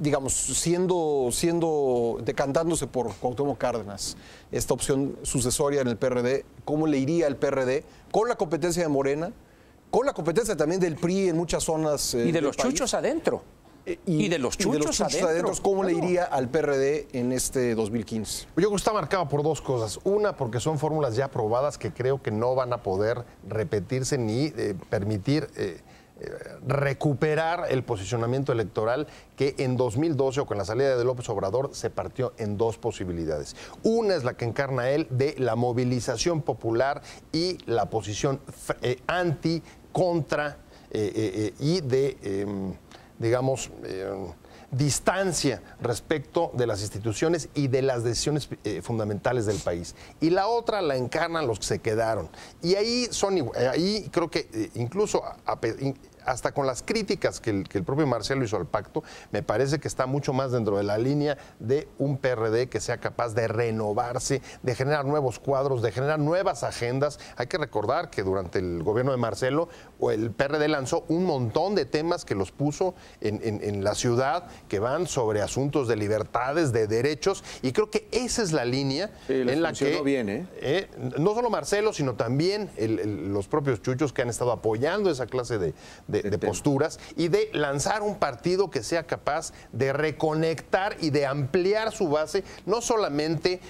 digamos, decantándose por Cuauhtémoc Cárdenas, esta opción sucesoria en el PRD, cómo le iría al PRD con la competencia de Morena, con la competencia también del PRI en muchas zonas y de los chuchos adentro? Y de los chuchos adentro. ¿Cómo le iría al PRD en este 2015? Yo creo que está marcado por 2 cosas. Una, porque son fórmulas ya probadas que creo que no van a poder repetirse ni permitir recuperar el posicionamiento electoral que en 2012 o con la salida de López Obrador se partió en 2 posibilidades. Una es la que encarna él de la movilización popular y la posición anti, contra y de... digamos, distancia respecto de las instituciones y de las decisiones fundamentales del país. Y la otra la encarnan los que se quedaron. Y ahí creo que incluso hasta con las críticas que el propio Marcelo hizo al pacto, me parece que está mucho más dentro de la línea de un PRD que sea capaz de renovarse, de generar nuevos cuadros, de generar nuevas agendas. Hay que recordar que durante el gobierno de Marcelo, el PRD lanzó un montón de temas que los puso en la ciudad, que van sobre asuntos de libertades, de derechos, y creo que esa es la línea en la que bien, no solo Marcelo, sino también los propios chuchos que han estado apoyando esa clase de posturas y de lanzar un partido que sea capaz de reconectar y de ampliar su base, no solamente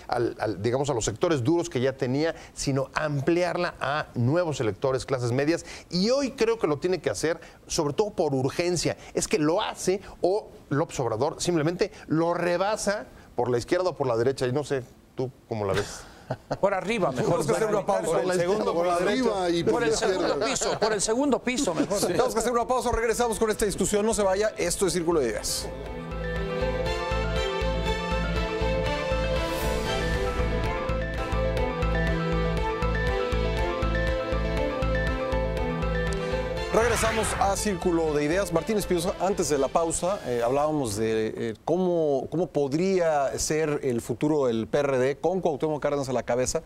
digamos, a los sectores duros que ya tenía, sino ampliarla a nuevos electores, clases medias. Y hoy creo que lo tiene que hacer, sobre todo por urgencia. Es que lo hace o López Obrador simplemente lo rebasa por la izquierda o por la derecha. Y no sé, ¿tú cómo la ves? Por arriba, mejor. Tenemos que hacer una pausa. Por la izquierda, por la arriba y Por la el izquierda. segundo piso, por el segundo piso, mejor. Tenemos que hacer una pausa, regresamos con esta discusión, no se vaya, esto es Círculo de Ideas. Regresamos a Círculo de Ideas. Martín Espinosa, antes de la pausa hablábamos de cómo podría ser el futuro del PRD con Cuauhtémoc Cárdenas a la cabeza,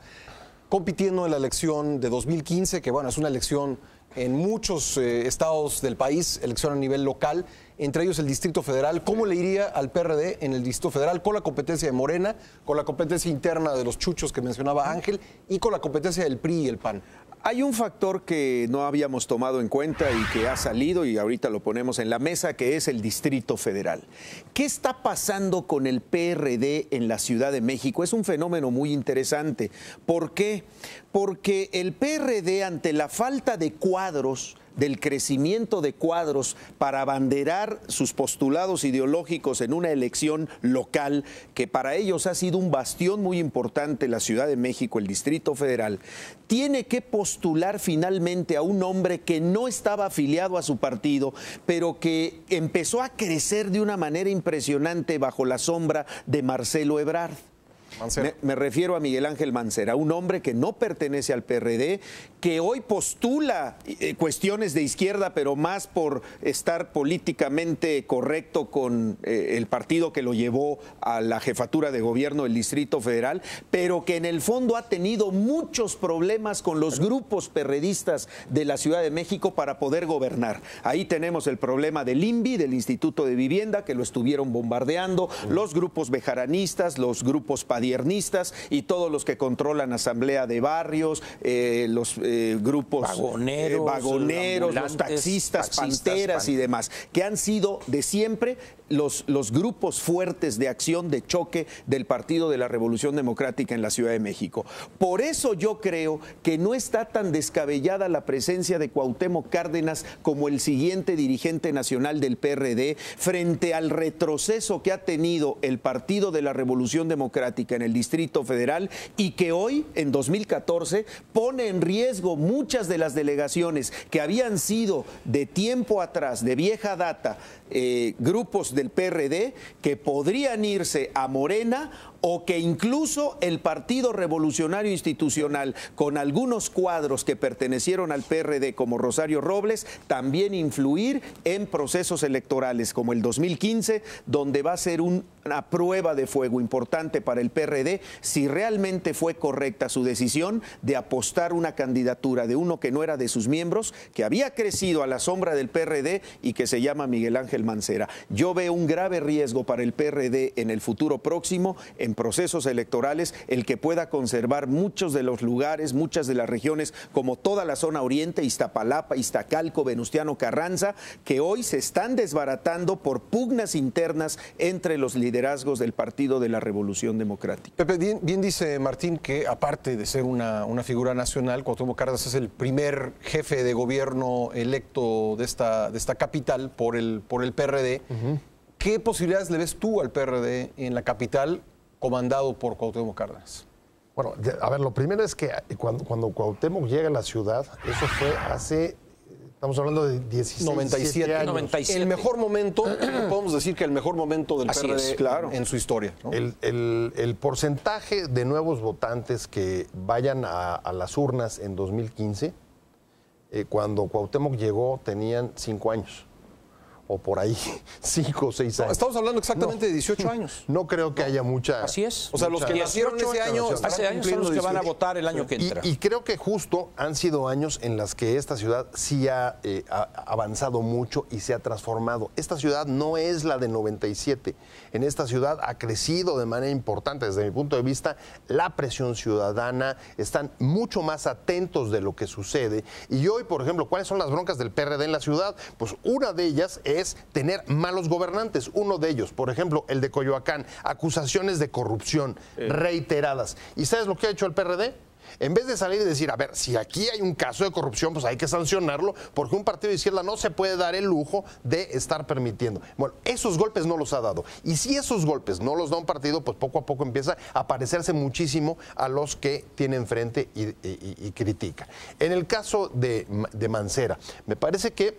compitiendo en la elección de 2015, que bueno, es una elección en muchos estados del país, elección a nivel local, entre ellos el Distrito Federal. ¿Cómo le iría al PRD en el Distrito Federal con la competencia de Morena, con la competencia interna de los chuchos que mencionaba Ángel y con la competencia del PRI y el PAN? Hay un factor que no habíamos tomado en cuenta y que ha salido y ahorita lo ponemos en la mesa, que es el Distrito Federal. ¿Qué está pasando con el PRD en la Ciudad de México? Es un fenómeno muy interesante. ¿Por qué? Porque el PRD, ante la falta de cuadros, del crecimiento de cuadros para abanderar sus postulados ideológicos en una elección local, que para ellos ha sido un bastión muy importante la Ciudad de México, el Distrito Federal, tiene que postular finalmente a un hombre que no estaba afiliado a su partido, pero que empezó a crecer de una manera impresionante bajo la sombra de Marcelo Ebrard. Me refiero a Miguel Ángel Mancera, un hombre que no pertenece al PRD, que hoy postula cuestiones de izquierda, pero más por estar políticamente correcto con el partido que lo llevó a la jefatura de gobierno del Distrito Federal, pero que en el fondo ha tenido muchos problemas con los grupos perredistas de la Ciudad de México para poder gobernar. Ahí tenemos el problema del INVI, del Instituto de Vivienda, que lo estuvieron bombardeando, los grupos bejaranistas, los grupos padiernistas y todos los que controlan asamblea de barrios, los grupos vagoneros, los taxistas, panteras y demás, que han sido de siempre los grupos fuertes de acción, de choque del Partido de la Revolución Democrática en la Ciudad de México. Por eso yo creo que no está tan descabellada la presencia de Cuauhtémoc Cárdenas como el siguiente dirigente nacional del PRD frente al retroceso que ha tenido el Partido de la Revolución Democrática en el Distrito Federal y que hoy, en 2014, pone en riesgo muchas de las delegaciones que habían sido de tiempo atrás, de vieja data, grupos del PRD que podrían irse a Morena o que incluso el Partido Revolucionario Institucional, con algunos cuadros que pertenecieron al PRD como Rosario Robles, también influir en procesos electorales como el 2015, donde va a ser una prueba de fuego importante para el PRD si realmente fue correcta su decisión de apostar una candidatura de uno que no era de sus miembros, que había crecido a la sombra del PRD y que se llama Miguel Ángel Mancera. Yo veo un grave riesgo para el PRD en el futuro próximo, en procesos electorales, el que pueda conservar muchos de los lugares, muchas de las regiones, como toda la zona oriente, Iztapalapa, Iztacalco, Venustiano Carranza, que hoy se están desbaratando por pugnas internas entre los liderazgos del Partido de la Revolución Democrática. Pepe, bien dice Martín que aparte de ser una figura nacional, Cuauhtémoc Cárdenas es el primer jefe de gobierno electo de esta capital por el PRD. ¿Qué posibilidades le ves tú al PRD en la capital comandado por Cuauhtémoc Cárdenas? Bueno, a ver, lo primero es que cuando Cuauhtémoc llega a la ciudad, eso fue hace, estamos hablando de 16, 97 años. 97. El mejor momento, podemos decir que el mejor momento del Así PRD es, claro, en su historia, ¿no? El porcentaje de nuevos votantes que vayan a las urnas en 2015, cuando Cuauhtémoc llegó, tenían 5 años. O por ahí, 5 o 6 años. Estamos hablando exactamente de 18 años. No creo que haya mucha... Así es. O sea, los que nacieron ese año Hace años son los que van a votar el año que entra. Y creo que justo han sido años en las que esta ciudad sí ha avanzado mucho y se ha transformado. Esta ciudad no es la de 97. En esta ciudad ha crecido de manera importante. Desde mi punto de vista, la presión ciudadana, están mucho más atentos de lo que sucede. Y hoy, por ejemplo, ¿cuáles son las broncas del PRD en la ciudad? Pues una de ellas es tener malos gobernantes. Uno de ellos, por ejemplo, el de Coyoacán, acusaciones de corrupción reiteradas. ¿Y sabes lo que ha hecho el PRD? En vez de salir y decir, a ver, si aquí hay un caso de corrupción, pues hay que sancionarlo, porque un partido de izquierda no se puede dar el lujo de estar permitiendo. Bueno, esos golpes no los ha dado. Y si esos golpes no los da un partido, pues poco a poco empieza a parecerse muchísimo a los que tienen frente y critican. En el caso de Mancera, me parece que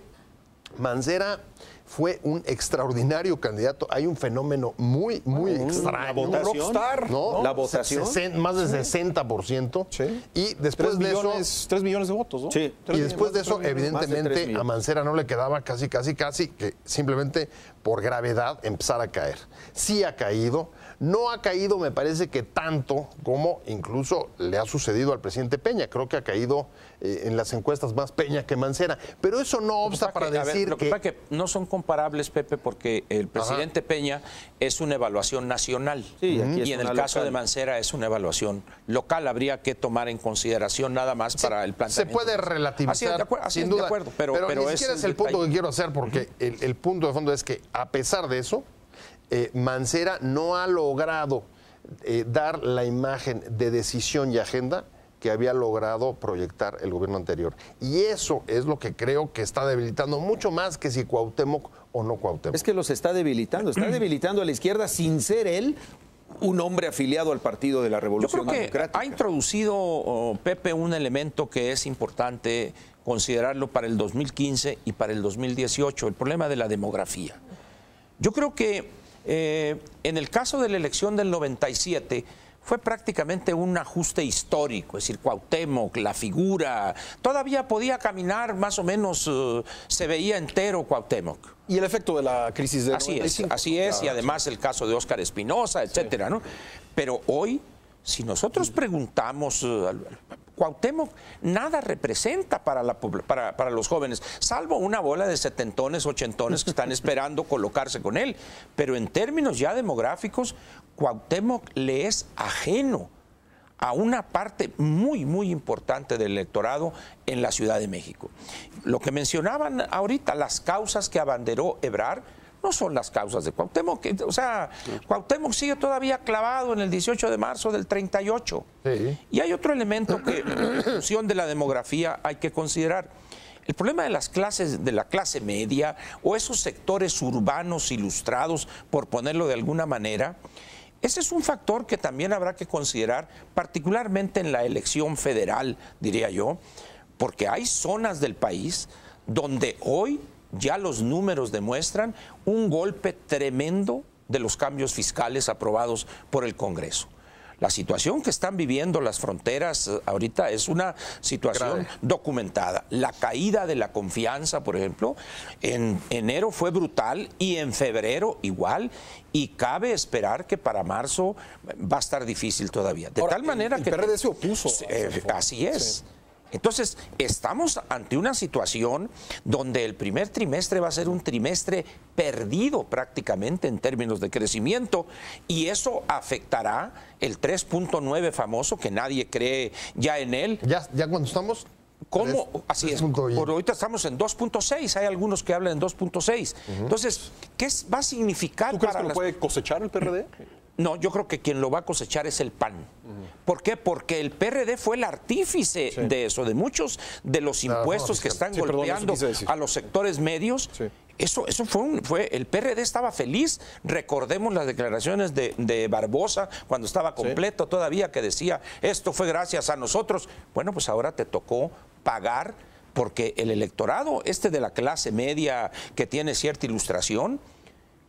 Mancera fue un extraordinario candidato. Hay un fenómeno muy extraño. La votación, rockstar, ¿no? La votación. Más de 60%. Sí. Y después de eso... 3 millones de votos, ¿no? Sí. Y después de eso, Más de 3 evidentemente, millones. a Mancera no le quedaba casi que simplemente por gravedad empezar a caer. Sí ha caído, no ha caído, me parece que tanto como incluso le ha sucedido al presidente Peña. Creo que ha caído en las encuestas más Peña que Mancera. Pero eso no obsta para decir lo que pasa es que no son comparables, Pepe, porque el presidente Peña es una evaluación nacional. Sí, aquí es y en una el caso local. de Mancera es una evaluación local. Habría que tomar en consideración nada más para el se planteamiento. puede relativizar, sin duda, de acuerdo, pero ni siquiera es el punto que quiero hacer, porque el punto de fondo es que, a pesar de eso, Mancera no ha logrado dar la imagen de decisión y agenda que había logrado proyectar el gobierno anterior. Y eso es lo que creo que está debilitando mucho más que si Cuauhtémoc o no Cuauhtémoc. Es que los está debilitando a la izquierda sin ser él un hombre afiliado al Partido de la Yo Revolución creo que Democrática. ha introducido, Pepe, un elemento que es importante considerarlo para el 2015 y para el 2018, el problema de la demografía. Yo creo que en el caso de la elección del 97 fue prácticamente un ajuste histórico, es decir, Cuauhtémoc, la figura, todavía podía caminar más o menos, se veía entero Cuauhtémoc. Y el efecto de la crisis de Así es, y además el caso de Óscar Espinosa, etcétera, ¿no? Pero hoy, si nosotros preguntamos, Cuauhtémoc nada representa para los jóvenes, salvo una bola de setentones, ochentones que están esperando colocarse con él. Pero en términos ya demográficos, Cuauhtémoc le es ajeno a una parte muy importante del electorado en la Ciudad de México. Lo que mencionaban ahorita, las causas que abanderó Ebrard, no son las causas de Cuauhtémoc. O sea, Cuauhtémoc sigue todavía clavado en el 18 de marzo del 38. Sí. Y hay otro elemento que, en función de la demografía, hay que considerar. El problema de las clases, de la clase media o esos sectores urbanos ilustrados, por ponerlo de alguna manera, ese es un factor que también habrá que considerar, particularmente en la elección federal, diría yo, porque hay zonas del país donde hoy ya los números demuestran un golpe tremendo de los cambios fiscales aprobados por el Congreso. La situación que están viviendo las fronteras ahorita es una situación documentada. La caída de la confianza, por ejemplo, en enero fue brutal y en febrero igual, y cabe esperar que para marzo va a estar difícil todavía. De tal manera que... El PRD se opuso. Así es. Sí. Entonces, estamos ante una situación donde el primer trimestre va a ser un trimestre perdido prácticamente en términos de crecimiento, y eso afectará el 3.9 famoso, que nadie cree ya en él. ¿Ya cuando estamos? ¿Cómo? Así es. Por ahorita estamos en 2.6, hay algunos que hablan en 2.6. Entonces, ¿qué va a significar ¿Tú crees para que lo puede cosechar el PRD? No, yo creo que quien lo va a cosechar es el PAN. ¿Por qué? Porque el PRD fue el artífice de eso, de muchos de los impuestos que están golpeando a los sectores medios. Sí. Eso fue el PRD estaba feliz. Recordemos las declaraciones de Barbosa cuando estaba completo todavía, que decía, esto fue gracias a nosotros. Bueno, pues ahora te tocó pagar, porque el electorado de la clase media que tiene cierta ilustración,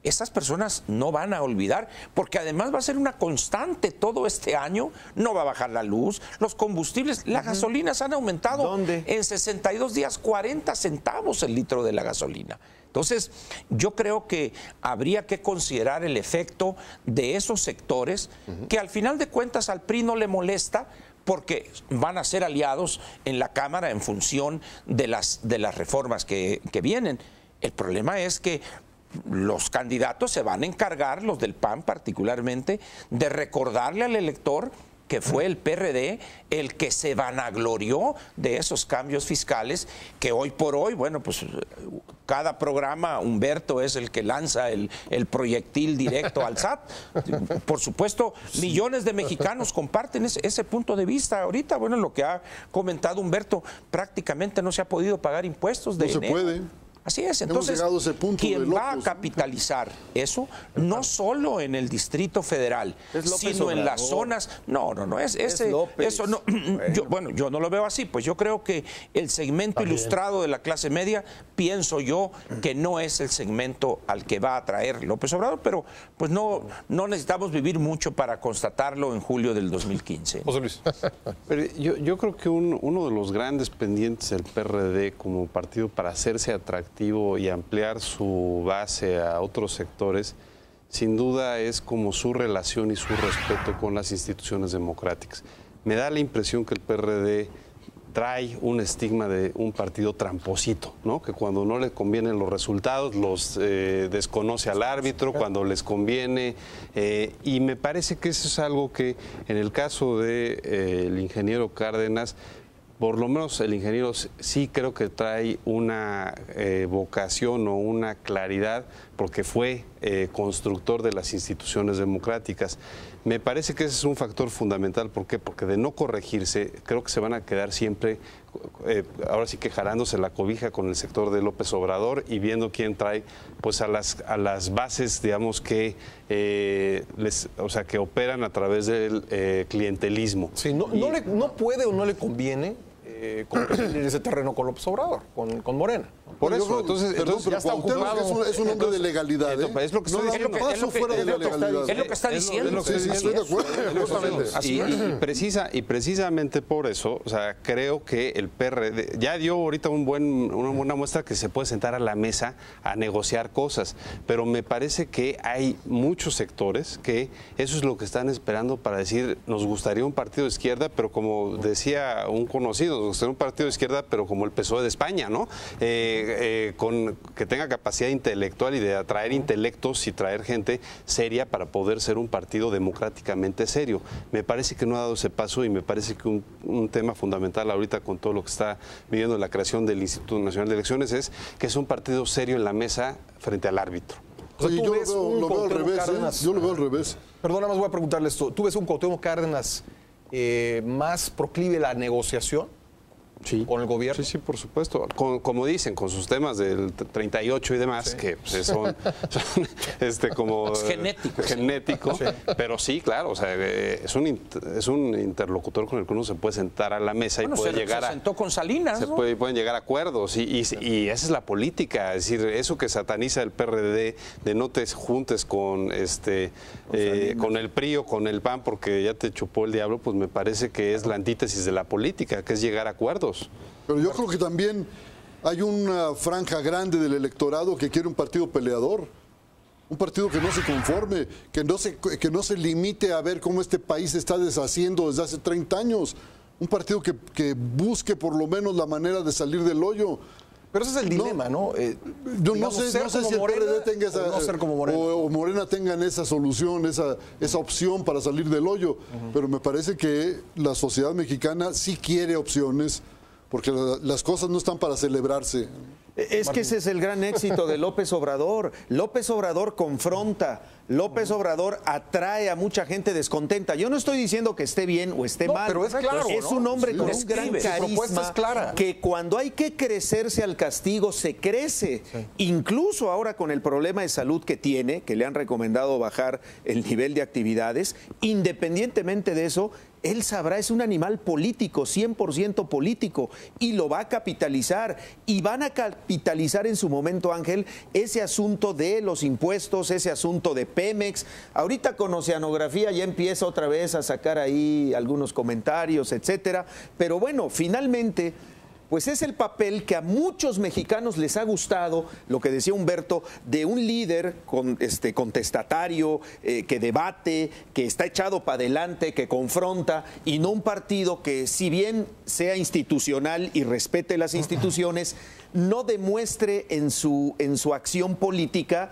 estas personas no van a olvidar, porque además va a ser una constante todo este año. No va a bajar la luz, los combustibles, las gasolinas han aumentado. ¿Dónde? En 62 días 40 centavos el litro de la gasolina. Entonces, yo creo que habría que considerar el efecto de esos sectores que al final de cuentas al PRI no le molesta, porque van a ser aliados en la Cámara en función de las reformas que vienen. El problema es que los candidatos se van a encargar, los del PAN particularmente, de recordarle al elector que fue el PRD el que se vanaglorió de esos cambios fiscales que hoy por hoy, bueno, pues cada programa Humberto es el que lanza el proyectil directo al SAT. Por supuesto, millones de mexicanos comparten ese punto de vista. Ahorita, bueno, lo que ha comentado Humberto, prácticamente no se ha podido pagar impuestos de No se enero. puede. Así es, Hemos entonces, llegado a ese punto quien de va a locos. capitalizar eso, no solo en el Distrito Federal, Es López sino en las Obrador. zonas, no, López. eso no, yo no lo veo así, pues yo creo que el segmento ilustrado de la clase media, pienso yo que no es el segmento al que va a atraer López Obrador, pero pues no necesitamos vivir mucho para constatarlo en julio del 2015. José Luis. Pero yo creo que uno de los grandes pendientes del PRD como partido para hacerse atractivo y ampliar su base a otros sectores, sin duda es como su relación y su respeto con las instituciones democráticas. Me da la impresión que el PRD trae un estigma de un partido tramposito, ¿no? Que cuando no le convienen los resultados los desconoce al árbitro, cuando les conviene, y me parece que eso es algo que en el caso del ingeniero Cárdenas, por lo menos el ingeniero sí creo que trae una vocación o una claridad porque fue constructor de las instituciones democráticas. Me parece que ese es un factor fundamental. ¿Por qué? Porque de no corregirse, creo que se van a quedar siempre, ahora sí que jalándose la cobija con el sector de López Obrador y viendo quién trae pues a las bases, digamos, que que operan a través del clientelismo. Sí, no puede o no le conviene competir en ese terreno con López Obrador, con Morena. Por Yo eso, creo- entonces perdón, pero ya está Cuauhtémoc ocupado. es un hombre de legalidad, ¿eh? Es lo que estoy No, diciendo. paso fuera de la legalidad. Es lo que está diciendo. Sí, sí, estoy de acuerdo. Justamente. Así es. Y precisamente por eso, o sea, creo que el PRD ya dio ahorita una buena muestra que se puede sentar a la mesa a negociar cosas, pero me parece que hay muchos sectores que eso es lo que están esperando para decir, nos gustaría un partido de izquierda, pero como decía un conocido, nos gustaría un partido de izquierda, pero como el PSOE de España, ¿no? Que tenga capacidad intelectual y de atraer intelectos y traer gente seria para poder ser un partido democráticamente serio. Me parece que no ha dado ese paso y me parece que un tema fundamental ahorita con todo lo que está viviendo la creación del Instituto Nacional de Elecciones es que es un partido serio en la mesa frente al árbitro. O sea, Sí, tú yo ves un lo veo al Cuauhtémoc revés, ¿eh? Cárdenas- Yo lo veo al revés. Perdón, nada más voy a preguntarle esto. ¿Tú ves un Cuauhtémoc Cárdenas más proclive a la negociación con el gobierno? Sí, por supuesto. Como dicen, con sus temas del 38 y demás, que pues, son como Es genético. genético, pero sí, claro, o sea, es un interlocutor con el que uno se puede sentar a la mesa Bueno, y puede se llegar a sentó con Salinas, ¿no? pueden llegar a acuerdos y esa es la política, es decir, eso que sataniza el PRD de no te juntes con con el PRI o con el PAN porque ya te chupó el diablo, pues me parece que es la antítesis de la política, que es llegar a acuerdos. Pero yo creo que también hay una franja grande del electorado que quiere un partido peleador. Un partido que no se conforme, que no se limite a ver cómo este país se está deshaciendo desde hace 30 años. Un partido que busque por lo menos la manera de salir del hoyo. Pero ese es el dilema, ¿no? Yo no Digamos, sé ser si como el Morena PRD tenga esa, o no ser como Morena. o Morena tengan esa solución, esa opción para salir del hoyo. Pero me parece que la sociedad mexicana sí quiere opciones, porque las cosas no están para celebrarse. Es que ese es el gran éxito de López Obrador. López Obrador confronta, López Obrador atrae a mucha gente descontenta. Yo no estoy diciendo que esté bien o esté No, mal. pero es claro, Es ¿no? un hombre Sí, con ¿no? un gran Escribe, su propuesta carisma es clara. que cuando hay que crecerse al castigo, se crece. Incluso ahora con el problema de salud que tiene, que le han recomendado bajar el nivel de actividades, independientemente de eso, él sabrá, es un animal político, 100% político, y lo va a capitalizar. Y van a capitalizar en su momento, Ángel, ese asunto de los impuestos, ese asunto de Pemex. Ahorita con Oceanografía ya empieza otra vez a sacar ahí algunos comentarios, etcétera. Pero bueno, finalmente, pues es el papel que a muchos mexicanos les ha gustado, lo que decía Humberto, de un líder contestatario, que debate, que está echado para adelante, que confronta, y no un partido que, si bien sea institucional y respete las instituciones, no demuestre en su acción política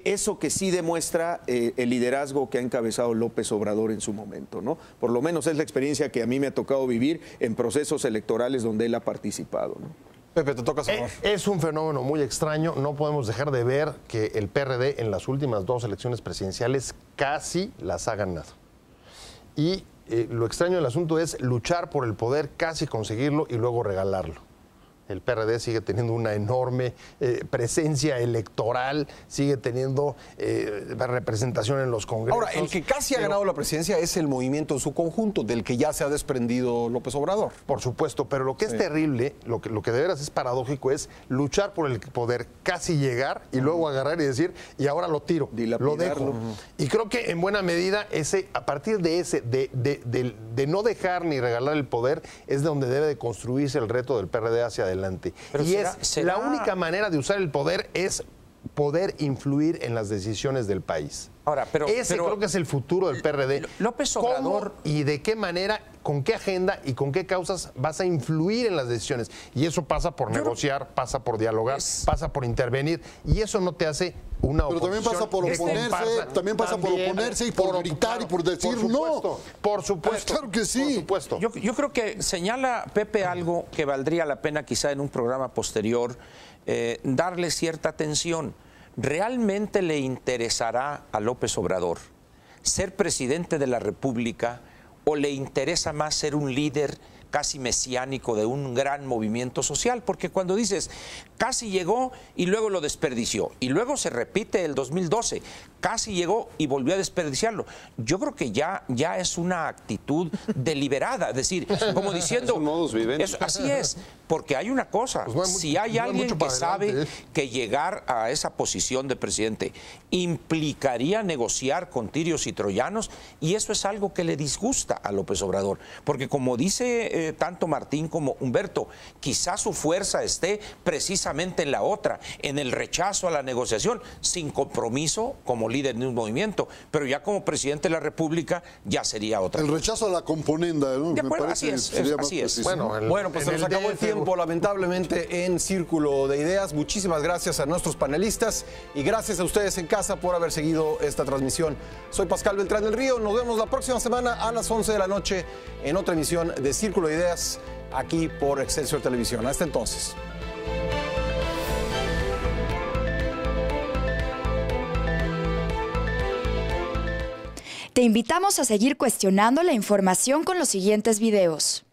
eso que sí demuestra el liderazgo que ha encabezado López Obrador en su momento, ¿no? Por lo menos es la experiencia que a mí me ha tocado vivir en procesos electorales donde él ha participado, ¿no? Pepe, te toca cerrar. Es un fenómeno muy extraño. No podemos dejar de ver que el PRD en las últimas 2 elecciones presidenciales casi las ha ganado. Y lo extraño del asunto es luchar por el poder, casi conseguirlo y luego regalarlo. El PRD sigue teniendo una enorme presencia electoral, sigue teniendo representación en los congresos. Ahora, el que casi ha ganado la presidencia es el movimiento en su conjunto, del que ya se ha desprendido López Obrador. Por supuesto, pero lo que es terrible, lo que de veras es paradójico, es luchar por el poder, casi llegar y luego agarrar y decir, y ahora lo tiro, lo dejo. Y creo que en buena medida a partir de no dejar ni regalar el poder, es de donde debe de construirse el reto del PRD hacia adelante. Pero y será... la única manera de usar el poder es poder influir en las decisiones del país. Ahora, pero creo que es el futuro del PRD. López Obrador... ¿Cómo y de qué manera, con qué agenda y con qué causas vas a influir en las decisiones? Y eso pasa por negociar, pasa por dialogar, pasa por intervenir. Y eso no te hace una oposición. Pero también pasa por oponerse y por gritar y por decir no. Por supuesto. Claro que sí. Por supuesto. Yo creo que señala Pepe algo que valdría la pena quizá en un programa posterior darle cierta atención. ¿Realmente le interesará a López Obrador ser presidente de la República o le interesa más ser un líder casi mesiánico de un gran movimiento social? Porque cuando dices, casi llegó y luego lo desperdició, y luego se repite el 2012, casi llegó y volvió a desperdiciarlo. Yo creo que ya es una actitud deliberada, es decir, como diciendo... Es un modus vivendi. Así es, porque hay una cosa, si hay alguien que sabe que llegar a esa posición de presidente implicaría negociar con tirios y troyanos, y eso es algo que le disgusta a López Obrador, porque como dice tanto Martín como Humberto, quizás su fuerza esté precisamente en la otra, en el rechazo a la negociación, sin compromiso como líder de un movimiento, pero ya como presidente de la República ya sería otra. El rechazo a la componenda, ¿no? De acuerdo, así es. Bueno, pues se nos acabó el tiempo, lamentablemente, en Círculo de Ideas. Muchísimas gracias a nuestros panelistas y gracias a ustedes en casa por haber seguido esta transmisión. Soy Pascal Beltrán del Río, nos vemos la próxima semana a las 11 de la noche en otra emisión de Círculo de Ideas, aquí por Excelsior Televisión. Hasta entonces. Te invitamos a seguir cuestionando la información con los siguientes videos.